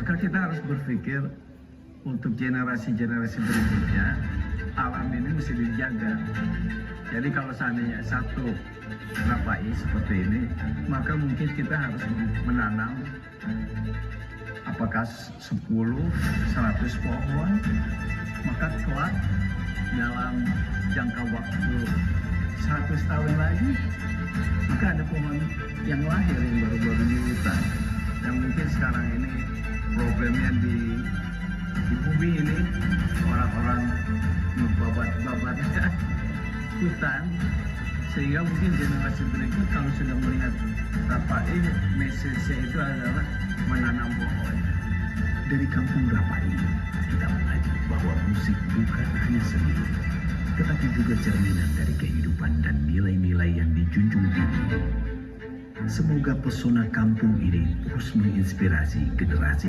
Maka kita harus berpikir untuk generasi-generasi berikutnya, alam ini mesti dijaga. Jadi kalau seandainya satu rapai seperti ini, maka mungkin kita harus menanam apakah 10, 100 pohon, maka kelak dalam jangka waktu 100 tahun lagi, maka ada pohon yang lahir yang baru-baru di hutan. Yang mungkin sekarang ini problemnya di bumi ini, orang-orang membabat hutan, sehingga mungkin generasi berikut kalau sudah melihat Rapai, message-nya itu adalah menanam pohon. Dari kampung Rapai, kita belajar bahwa musik bukan hanya seni, tetapi juga cerminan dari kehidupan dan nilai-nilai yang dijunjung tinggi. Semoga pesona kampung ini terus menginspirasi generasi